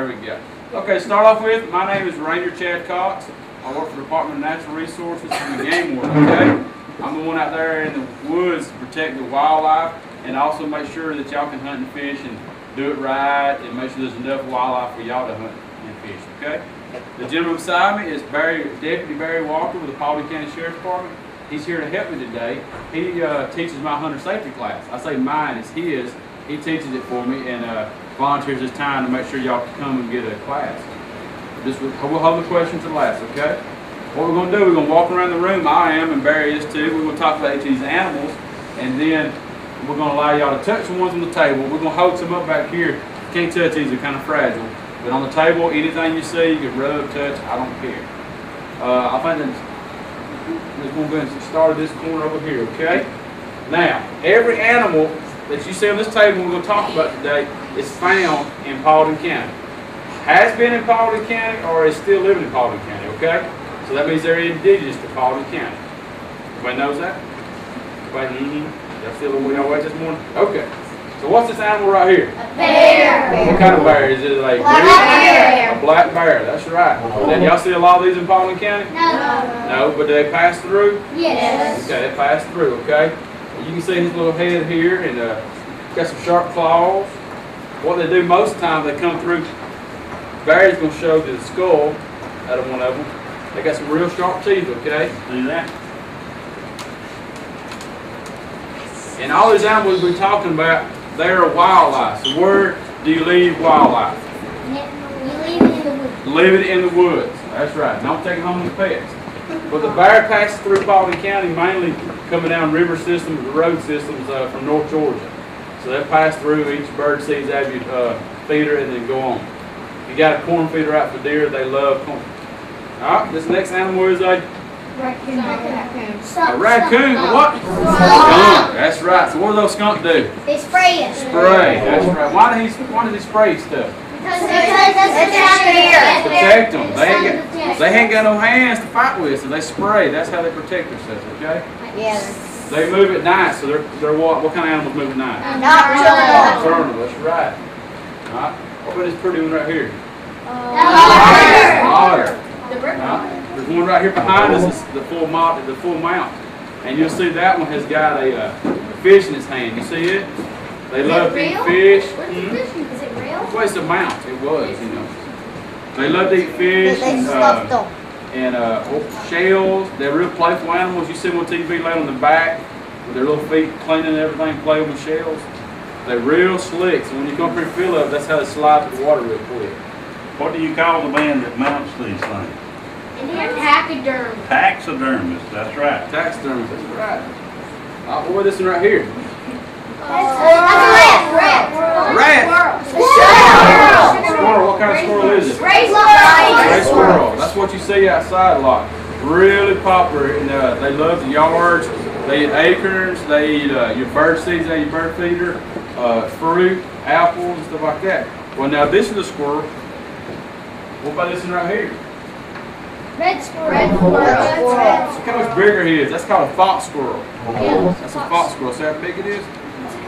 There we go. Okay, start off with, my name is Ranger Chad Cox. I work for the Department of Natural Resources and the Game Warden, okay? I'm the one out there in the woods to protect the wildlife and also make sure that y'all can hunt and fish and do it right and make sure there's enough wildlife for y'all to hunt and fish, okay? The gentleman beside me is Deputy Barry Walker with the Paulding County Sheriff's Department. He's here to help me today. He teaches my hunter safety class. I say mine, it's his. He teaches it for me and volunteers his time to make sure y'all can come and get a class. We'll hold the questions to last, okay? What we're going to do, we're going to walk around the room. I am, and Barry is too. We're going to talk about each of these animals, and then we're going to allow y'all to touch the ones on the table. We're going to hold some up back here. You can't touch these, they're kind of fragile. But on the table, anything you see, you can rub, touch, I don't care. I think that's going to get started this corner over here, okay? Now, every animal that you see on this table we're going to talk about today is found in Paulding County. Has been in Paulding County or is still living in Paulding County, okay? So that means they're indigenous to Paulding County. Everybody knows that? Everybody, y'all still awake this morning? Okay. So what's this animal right here? A bear. What kind of bear? Is it like black bear? A black bear, that's right. Then y'all see a lot of these in Paulding County? No. No, but do they pass through? Yes. Okay, they pass through, okay? You can see his little head here and got some sharp claws. What they do most of the time, they come through. Barry's going to show you the skull out of one of them. They got some real sharp teeth, okay? See that? And all these animals we're talking about, they're wildlife. So where do you leave wildlife? You leave it in the woods. Leave it in the woods. That's right. Don't take it home as pets. But the bear passes through Paulding County, mainly coming down river systems, road systems from North Georgia. So they pass through. Each bird sees every feeder and then go on. If you got a corn feeder out for deer, they love corn. All right, this next animal is a Raccoon. a raccoon. What? Skunk. That's right. So what do those skunks do? They spray it. Spray. That's right. Why does he spray stuff? Because it's Protect them. They ain't got no hands to fight with, so they spray. That's how they protect themselves. Okay. Yes. They move at night. So they're what? What kind of animals move at night? Nocturnal. That's right. All right. What about this pretty one right here? Otter. There's one right here behind us. It's the full mount, and you'll see that one has got a fish in its hand. You see it? They love to eat fish. Is it real? Well, it's a mount. It was, you know. They love to eat fish and shells. They're real playful animals. You see them on TV laying on the back with their little feet cleaning and everything, playing with shells. They're real slick. So when you come up here and fill up, that's how they slide to the water real quick. What do you call the man that mounts these things? Taxiderm. Taxidermist, that's right. Taxidermy, that's right. What about this one right here? Rat. Squirrel. What kind of squirrel is it? Gray Squirrel. That's what you see outside a lot. Really popular, and they love the yards. They eat acorns. They eat your bird seeds, your bird feeder, fruit, apples, and stuff like that. Well, now this is a squirrel. What about this one right here? Red squirrel. Look how much bigger he is. That's called a fox squirrel. That's a fox squirrel. See how big it is?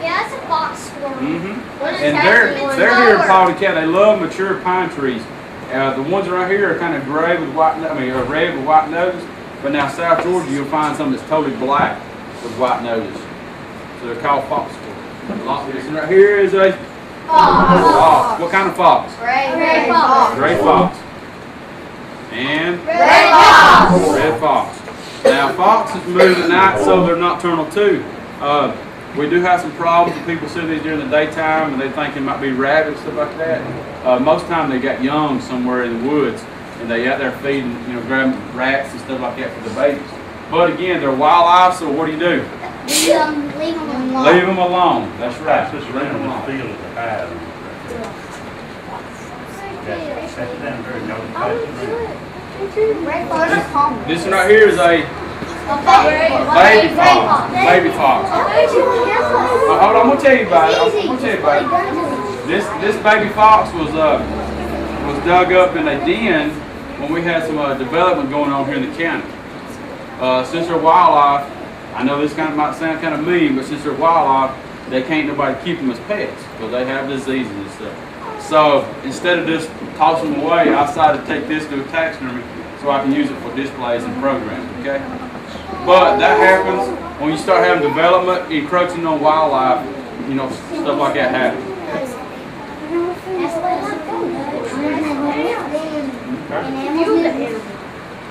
Yeah, that's a fox squirrel. And they're here in Paulding County. They love mature pine trees. The ones right here are kind of gray with white, red with white noses. But now South Georgia, you'll find some that's totally black with white noses. So they're called fox squirrels. This one right here is a fox. What kind of fox? Gray fox. Gray fox. And Red fox. red fox. Now foxes move at night, so they're nocturnal too. We do have some problems. People see these during the daytime and they think it might be rabbits, stuff like that. Most of the time they got young somewhere in the woods and they out there feeding, grabbing rats and stuff like that for the babies. But again, they're wildlife, so what do? Leave them alone. Leave them alone. That's right. Just around this field at the high. That's down very This one right here is a baby fox. Baby fox. Hold on, I'm gonna tell you about it. This baby fox was dug up in a den when we had some development going on here in the county. Since they're wildlife, I know this might sound kind of mean, but since they're wildlife, they can't nobody keep them as pets because they have diseases and stuff. So instead of just tossing them away, I decided to take this to a taxidermy so I can use it for displays and programs, okay? But that happens when you start having development, encroaching on wildlife, you know, stuff like that happens.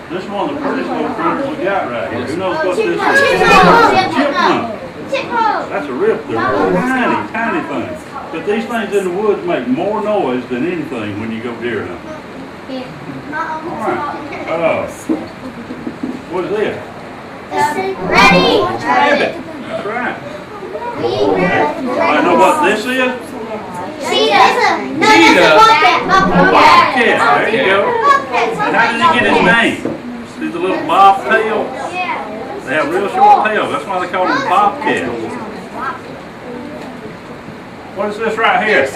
This is one of the prettiest little critters we got right here. Who knows what this is? Chipmunk. That's a rip. They're tiny, tiny things. But these things in the woods make more noise than anything when you go deer hunting. Alright. What is this? Ready? Rabbit. That's right. I know what this is? Cheetah. No, Cheetah. that's a bobcat. Bobcat. There you go. And how did he get his name? See the little bobtails? They have real short tails. That's why they call them bobcats. What is this right here? A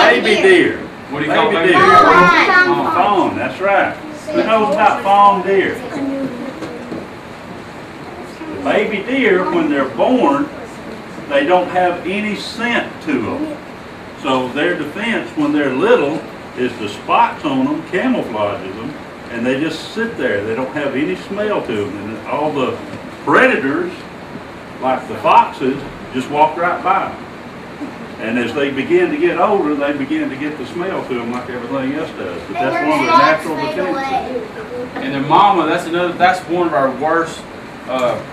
baby deer. What do you call Baby baby deer. deer? Fawn, that's right. Who knows about fawn deer? The baby deer, when they're born, they don't have any scent to them. So their defense when they're little is the spots on them camouflages them, and they just sit there. They don't have any smell to them. And all the predators, like the foxes, just walk right by them. And as they begin to get older, they begin to get the smell to them like everything else does. But that's one of their natural defenses. And their mama, that's one of our worst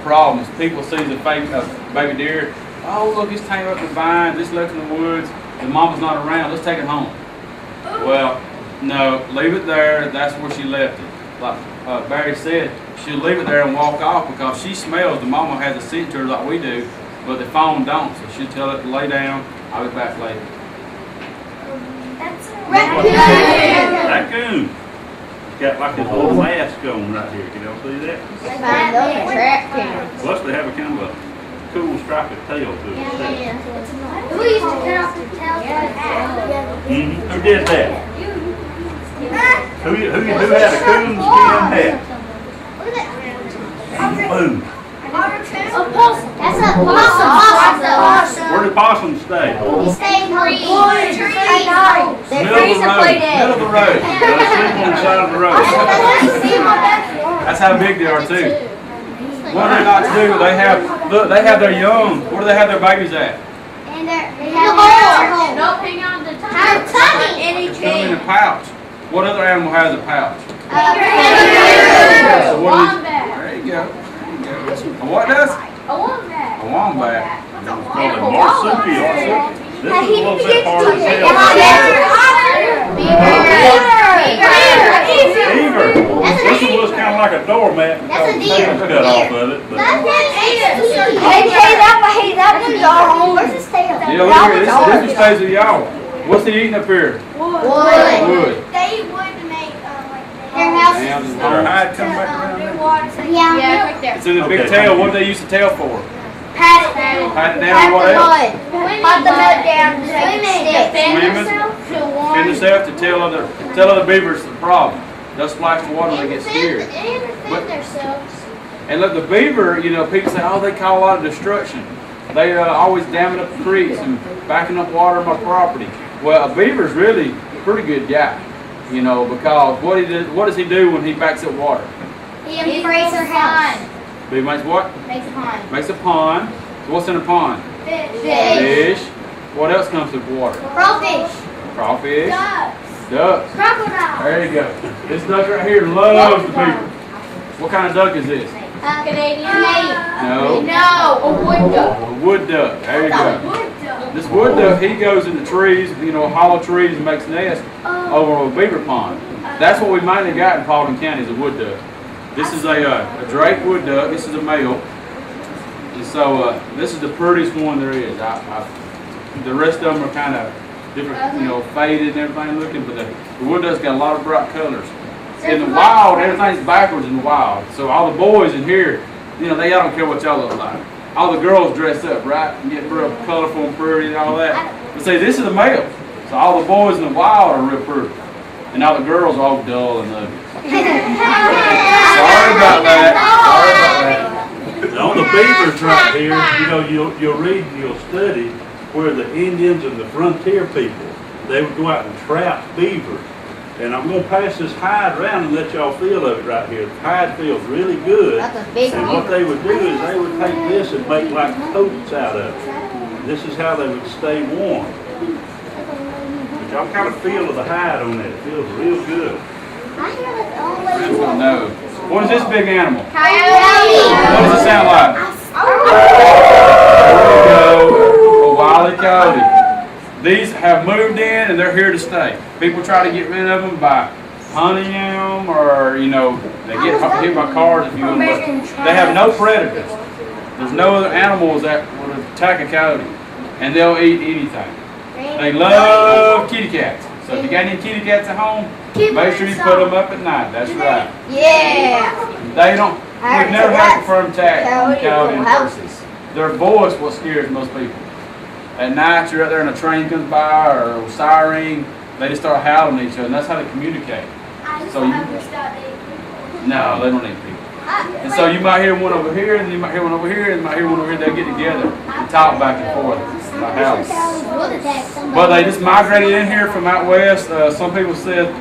problems. People see the fake baby deer. Oh, look, it's tamed up in the vines, it's left in the woods, the mama's not around, let's take it home. Well, no, leave it there, that's where she left it. Like Barry said, she'll leave it there and walk off because she smells. The mama has a scent to her like we do, but the fawn don't. So she'll tell it to lay down, I'll be back later. Raccoon. He's got like his little mask on right here. Can y'all see that? Plus they have a kind of a cool striped tail to it. We used to cut off the tail for the hat. Who did that? Who had a coonskin hat? Boom. A possum. That's a possum. Where do possums stay? He stayed in trees. Middle of the road. They sleep on the side of the road. That's how big they are too. What do they not do? They have their young. Where do they have their babies at? And they have hang on the tummy. Come in a pouch. What other animal has a pouch? A There you go. A what does? wombat. A wombat. Called a marsupial. This is a little bit hard to tell. Beaver. This one looks kind of like a doormat because the tail's cut off of it. But Where's his tail? Yeah, look here. This one stays with y'all. What's he eating up here? Wood. They would make their houses. their hide come back around there. Yeah. It's in the big tail. What do they use the tail for? Pat it Pat it down. What else? Pat the mud down to make it stick. Defend themselves to tell other beavers the problem. They'll splash the water when they get scared. And defend themselves. And look, the beaver, you know, people say, oh, they cause a lot of destruction. They always damming up the creeks and backing up water on my property. Well, a beaver's really a pretty good guy, you know, because what does he do when he backs up water? He breaks their house. He makes what? Makes a pond. Makes a pond. So what's in a pond? Fish. Fish. What else comes with water? Crawfish. Crawfish. Ducks. Ducks. Crocodile. There you go. This duck right here loves the beaver. What kind of duck is this? Canadian. No. No, a wood duck. A wood duck. There you go. This wood duck, he goes in the trees, you know, hollow trees and makes nests over a beaver pond. That's what we mainly got in Paulding County is a wood duck. This is a drake wood duck. This is a male. And so this is the prettiest one there is. The rest of them are kind of different, you know, faded and everything looking, but the wood duck's got a lot of bright colors. In the wild, everything's backwards in the wild. So all the boys in here, you know, y'all don't care what y'all look like. All the girls dress up, right? And get real colorful and pretty and all that. But see, this is a male. So all the boys in the wild are real pretty. And all the girls are all dull and ugly. Sorry about that. On the beavers right here, you know, you'll read and you'll study where the Indians and the frontier people, they would go out and trap beavers. And I'm going to pass this hide around and let y'all feel of it right here. The hide feels really good. That's a big And what they would do is they would take this and make like coats out of it. This is how they would stay warm. But y'all kind of feel of the hide on it. It feels real good. That's what I know. What is this big animal? Coyote. What does it sound like? There we go. A wily coyote. These have moved in and they're here to stay. People try to get rid of them by hunting them, or they get hit by cars if you will. But they have no predators. There's no other animals that would attack a coyote, and they'll eat anything. They love kitty cats. So if you got any kitty cats at home, make sure you put them up at night. That's right. Yeah. They don't. We've never had a confirmed attack on coyote in person. Their voice what scares most people. At night, you're out there and a train comes by or a siren, they just start howling at each other, and that's how they communicate. So no, they don't eat people. And so you might hear one over here, and you might hear one over here, and you might hear one over here. They'll get together and talk back and forth by howling. But they just migrated in here from out west. Some people said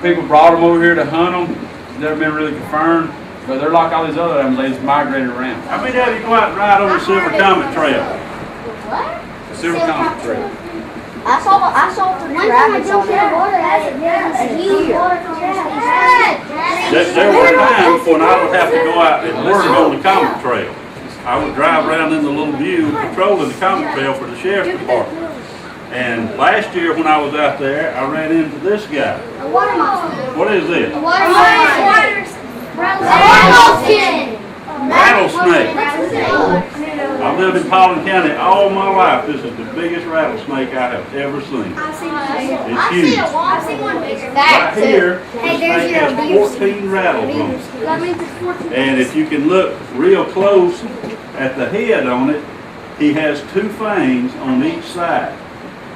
people brought them over here to hunt them. It's never been really confirmed. But they're like all these other animals, they just migrated around. How many of you go out and ride on the Silver Comet Trail? What? Silver Comet Trail. I saw the rabbits on there. There were times when I would have to go out and work on the Comet Trail. I would drive around in the little view patrolling the Comet Trail for the Sheriff's Department. And last year when I was out there, I ran into this guy. A water monster. What is this? A water monster. Rattlesnake. I've lived in Paulding County all my life. This is the biggest rattlesnake I have ever seen. It's huge. I've seen one bigger. Right here, the snake has 14 rattles on it. And if you can look real close at the head on it, he has 2 fangs on each side.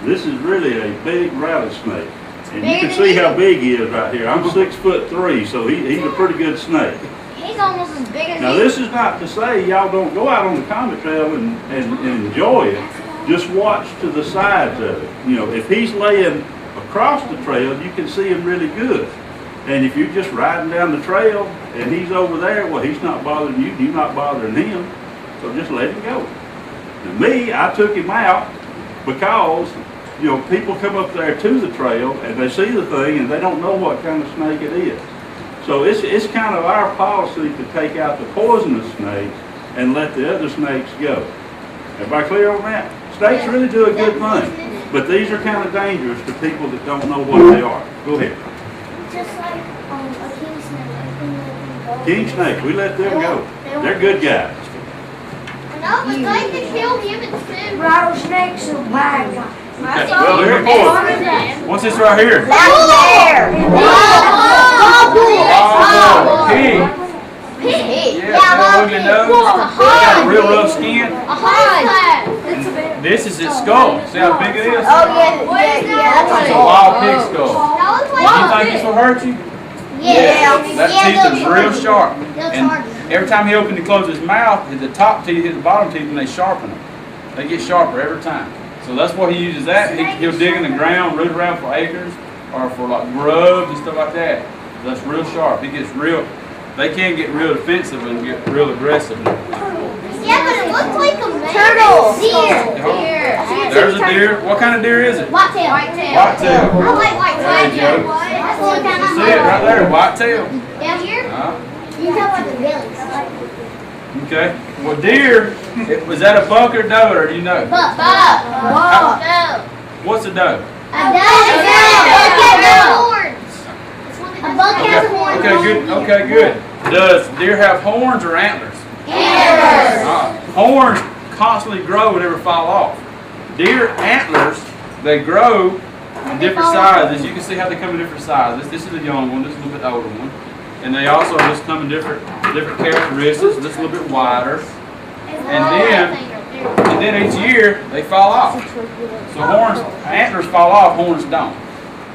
This is really a big rattlesnake. And you can see how big he is right here. I'm 6'3", so he's a pretty good snake. He's almost as big as Now this is not to say y'all don't go out on the Comet Trail and enjoy it. Just watch to the sides of it. If he's laying across the trail, you can see him really good. And if you're just riding down the trail and he's over there, well, he's not bothering you, you're not bothering him. So just let him go. Now me, I took him out because people come up there to the trail and they see the thing and they don't know what kind of snake it is. So it's kind of our policy to take out the poisonous snakes and let the other snakes go. Everybody clear on that? Snakes really do a good thing, but these are kind of dangerous to people that don't know what they are. Go ahead. Just like a king snake. King snake, we let them go. They're good guys. No, but they can kill humans too. Rattlesnakes are bad guys. Well, here it is. What's this right here? King. Yeah, see the nose? Got a real rough skin. This is its skull. See how big it is? It's a wild pig skull. You think this will hurt you? Yeah. That teeth is real sharp. And every time he opens and closes his mouth, the top teeth hit the bottom teeth and they sharpen them. They get sharper every time. So that's what he uses that. He'll dig in the ground, root around for acres, or for like grubs and stuff like that. That's real sharp. He gets real, they can get real defensive and get real aggressive. Yeah, but it looks like a turtle. Deer. There's a deer. What kind of deer is it? Whitetail. Whitetail. I like whitetail. There you go. That's the one kind See it right there, whitetail. Down here? You can tell by the bellies. Okay. Well, deer, was that a buck or doe, or do you know? Buck. What's a doe? A buck has horns. Okay, good. Okay, good. Does deer have horns or antlers? Antlers. Horns constantly grow and never fall off. Deer antlers, they grow in different sizes. You can see how they come in different sizes. This is a young one. This is a little bit older one. And they also just come in different characteristics. This is a little bit wider. And then each year they fall off. So antlers fall off, horns don't.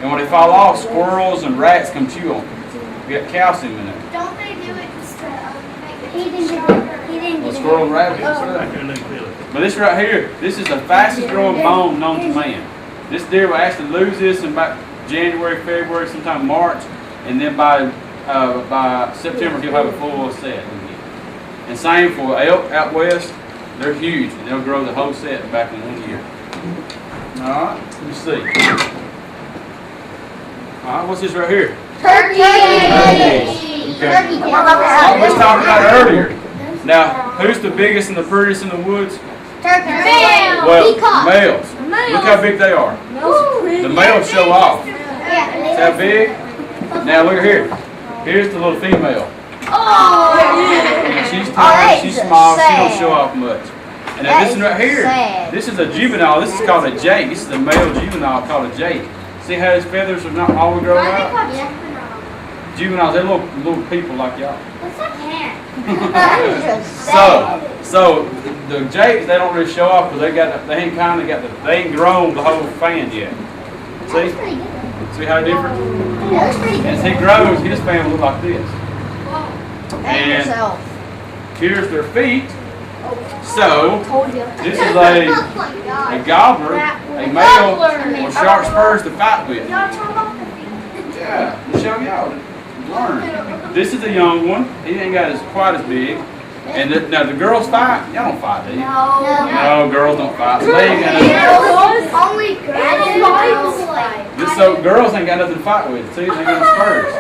And when they fall off, squirrels and rats come chew on them. You got calcium in it. Don't they do it just to make the teeth stronger? Well, squirrel and rabbit. But this right here, this is the fastest growing bone known to man. This deer will actually lose this in about January, February, sometime March, and then by September he'll have a full set. And same for elk out west, they're huge, and they'll grow the whole set back in 1 year. All right, let me see. All right, what's this right here? Turkey. Okay. Let's talk about it earlier. Now, who's the biggest and the prettiest in the woods? Turkey. Well, males. Look how big they are. The males show off. See how big? Now look here. Here's the little female. And she's tiny, she's small, she don't show off much. And now this one right here, this is a juvenile. This is called a jay. This is a male juvenile called a jay. See how his feathers are not all grown out? Juveniles, they're little people like y'all. What's that hair? So the jays, they don't really show off because they ain't grown the whole fan yet. See? See how different? As he grows, his fan will look like this. And here's their feet. So this is a gobbler, a male with sharp spurs to fight with. Yeah, I'll show y'all. Learn. This is a young one. He ain't got quite as big. And now the girls fight. Y'all don't fight, do you? No, girls don't fight. So they ain't got nothing. So girls ain't got nothing to fight with. See, they ain't got no spurs.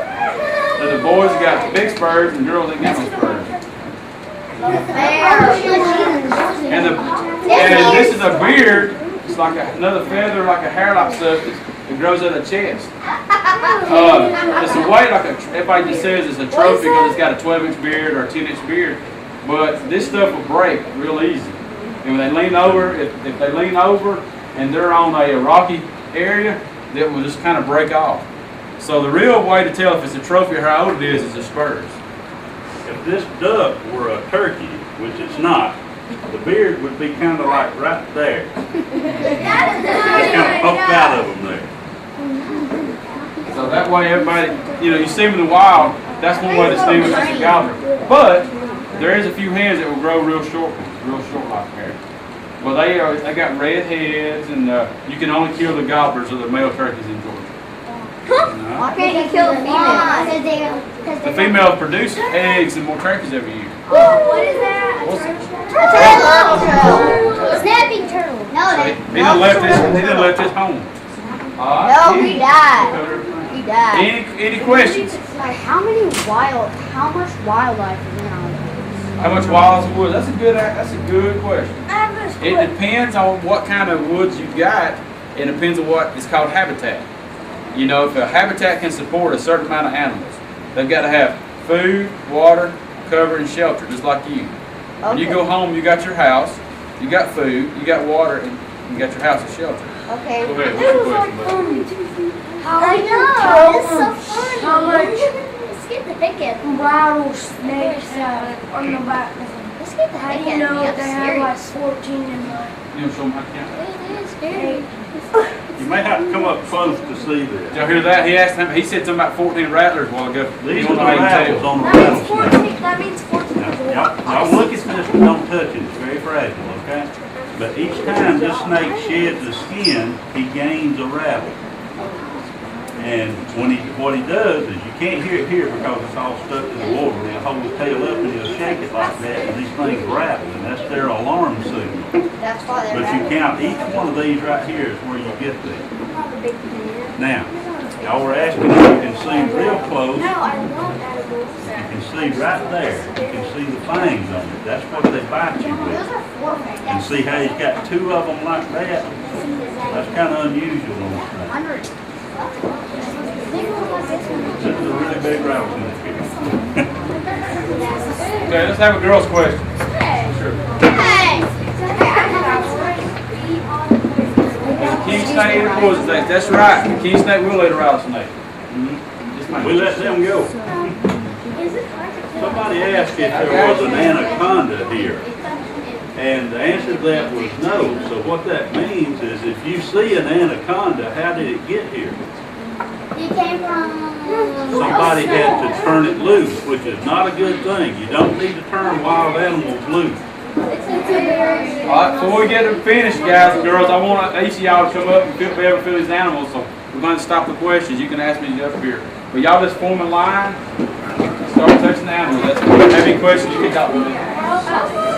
So the boys got big spurs, and girls ain't got no spurs. And this is a beard. It's like another feather, like a hair-like substance that grows out of the chest. It's a way like everybody just says it's a trophy because it's got a 12-inch beard or a 10-inch beard. But this stuff will break real easy. And when they lean over, if they lean over and they're on a rocky area, that will just kind of break off. So the real way to tell if it's a trophy or how old it is the spurs. If this duck were a turkey, which it's not, the beard would be kind of like right there. It's kind of poked out of them there. So that way everybody, you see them in the wild, that's one way to distinguish as a gobbler. But there is a few hens that will grow real short like hair. Well, they got red heads, and you can only kill the gobblers or the male turkeys in Georgia. Why can't you kill the female? The females produce eggs and more turkeys every year. What is that? Turtle. Snapping turtle. No, he done left his home. No, he died. He died. Any questions? How much wildlife is in all this? How much wild is the woods? That's a good question. It depends on what kind of woods you got. It depends on what is called habitat. If a habitat can support a certain amount of animals, they've got to have food, water, cover, and shelter, just like you. When you go home, you got your house, you got food, you got water, and you got your house and shelter. Okay. Go ahead. What's your question, buddy? I know. It's so funny. How much Let's get the thicket. rattlesnakes on the back of them? Let's get the How do thicket. you know they have like 14 in the You want to show them how to count? It is scary. You may have to come up close to see this. Did y'all hear that? He said something about 14 rattlers a while ago. These You are the want to know how you rattles can on the That means rattlesnake. 14. Y'all look at this, but don't touch it. It's very fragile, okay? But each time this snake sheds the skin, he gains a rattle. And what he does is, you can't hear it here because it's all stuck to the water. He'll hold his tail up and he'll shake it like that, and these things rattle, and that's their alarm signal. That's why they're But if you count each one of these right here is where you get them. Now, y'all were asking if you can see real close. No, I want animals. You can see right there. You can see the fangs on it. That's what they bite you with. Those are 4 fangs. And see how he's got 2 of them like that? That's kind of unusual on this thing. 100. This is a really big rattlesnake here. Okay, let's have a girl's question. Sure. Hey! King snake eat a poison snake. That's right. The king snake will eat a rattlesnake. We let them go. Somebody asked if there was an anaconda here. And the answer to that was no. So what that means is if you see an anaconda, how did it get here? You came from somebody had to turn it loose, which is not a good thing. You don't need to turn wild animals loose. Alright, before we get to finish, guys and girls, I want each of y'all to come up and be able to feel these animals. So we're going to stop the questions. You can ask me up here. But y'all just form a line, start touching the animals. That's if you have any questions, you can talk with me.